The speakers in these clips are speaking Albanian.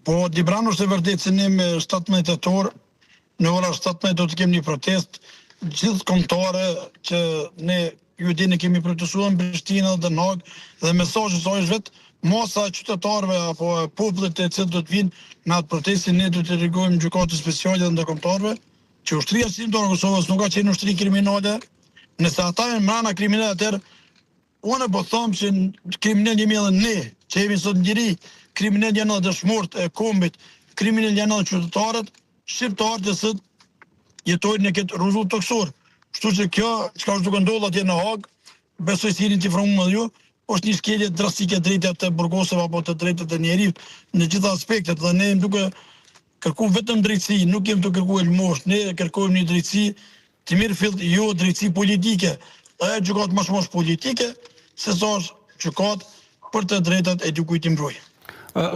Po, Dibran është e vërtet se ne me 17 tetor, në ora 17 do të kemi një protest, gjithë kombëtare që ne ju dini kemi protestuar në Prishtinë dhe në Hagë dhe mesazhi është vetë masa e qytetarëve apo popullit e cilët do të vinë në atë protestin, ne do të rregojmë gjykatës speciale dhe ndërkombëtarëve që ushtria shqiptare e Kosovës nuk ka qenë ushtri kriminale, nëse ata janë mbrana kriminale atëherë unë po them që kriminal jemi edhe ne, që jemi sot njëri, kriminal janë edhe dëshmorët e kombit, kriminal janë edhe qytetarët shqiptarët që sot jetojnë në këtë rrezull toksor. Kështu që kjo çka është duke ndodhur atje në Hagë, besoj se jeni të informuar me ju, është një shkelje drastike drejtat të burgosave apo të drejtat e njerëzit në gjitha aspektet dhe ne jemi duke kërkuar vetëm drejtësi, nuk jemi të kërkuar lëmosh, ne kërkojmë një drejtësi të mirë fillt, jo drejtësi politike. Ajo gjykatë më shumë politike se sa është gjykatë për të drejtat e dikujt i mbrojë.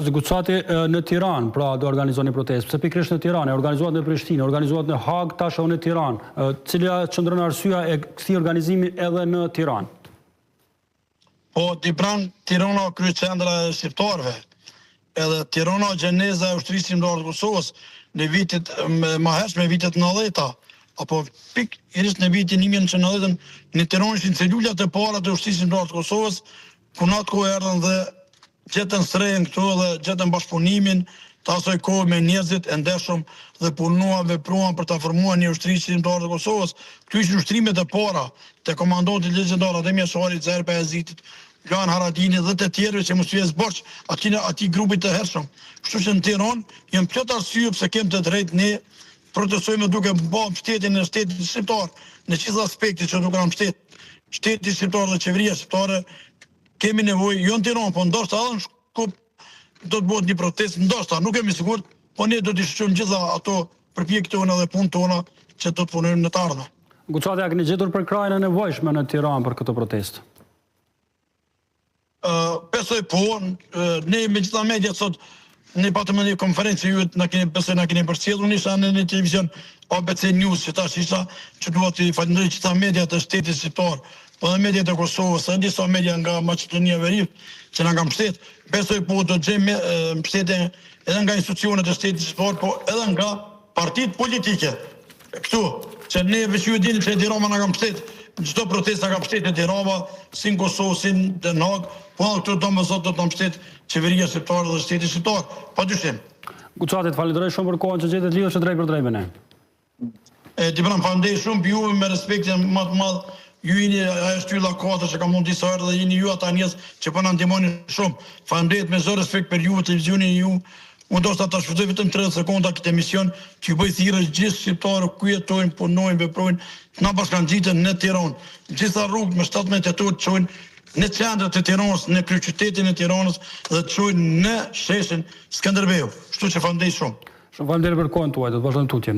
Zgucati në Tiranë, pra do organizoni protestë. Pse pikërisht në Tiranë, organizohet në Prishtinë, organizohet në Hagë, tash në Tiranë. Cila qëndron arsyeja e këtij organizimi edhe në Tiranë? Po, Tirana kryeqendra e shqiptarëve, edhe Tirana gjeneza e ushtrisë shqiptare të Kosovës në vitet më hershme, vitet 90-ta, apo pikërisht në vitin 1990 në Tiranë ishin celulat e para të ushtrisë shqiptare të Kosovës, ku në atë kohë erdhën dhe gjetën srejën këtu dhe gjetën bashkëpunimin të asoj kohë me njerëzit e ndershëm dhe punuan, vepruan për të formuar një ushtri shqiptare të Kosovës. Këtu ishin ushtrimet e para të komandantit legjendarë Ademir Sharit, Zer Pajazitit, Lan Haradini dhe të tjerëve që mos vjes borç atij grupit të hershëm. Kështu që në Tiranë jam plot arsye pse kem të drejtë ne protestojmë duke bërë mbështetjen e shtetit shqiptar në gjithë aspektet që duke na mbështet shteti shqiptar dhe qeveria shqiptare. Kemi nevojë jo në Tiranë, po ndoshta edhe në Shkup do të bëhet një protestë, ndoshta, nuk jemi sigurt, po ne do të shqyrtojmë gjitha ato përpjekjet tona dhe punët tona që do të punojmë në të ardhmen. Gucati, a keni gjetur përkrahjen e nevojshme në Tiranë për këtë protestë? Besoj po, ne me gjitha mediat sot ne patëm një konferencë ju na keni përcjellur, isha në televizion ABC News që tash isha që dua të falenderoj gjitha mediat e shtetit shqiptar, po dhe mediat e Kosovës, edhe disa media nga Maqedonia e Veriut që na kanë mbështet. Besoj po do të gjejmë mbështetje edhe nga institucionet e shtetit shqiptar, po edhe nga partitë politike. Këtu që ne veç ju dini se Tirana na ka mbështet, çdo protestë ka mbështetje Tirana, si në Kosovë, si në Hagë, po edhe këtu domosdoshmë do të na mbështet qeveria shqiptare dhe shteti shqiptar, padyshim. Gucati, falenderoj shumë për kohën që gjetet lidhur drejt për drejt me ne. Dibran, falenderoj shumë për ju me respektin më të madh. Ju jeni ajo shtylla katër që ka mund disa herë dhe jeni ju ata njerëz që po na ndihmoni shumë. Falenderoj me zot respekt për ju, televizionin ju. Unë do të shfrytëzoj vetëm 30 sekonda këtë emision që ju bëj thirrje gjithë shqiptarë ku jetojnë, punojnë, veprojnë, na bashkangjiten në Tiranë. Gjitha rrugët me 17 tetor të çojnë në qendrën e Tiranës, në kryeqytetin e Tiranës dhe të çojnë në sheshin Skënderbeu. Kështu që falenderoj shumë. Shumë falenderoj për kohën tuaj, do të vazhdojmë tutje.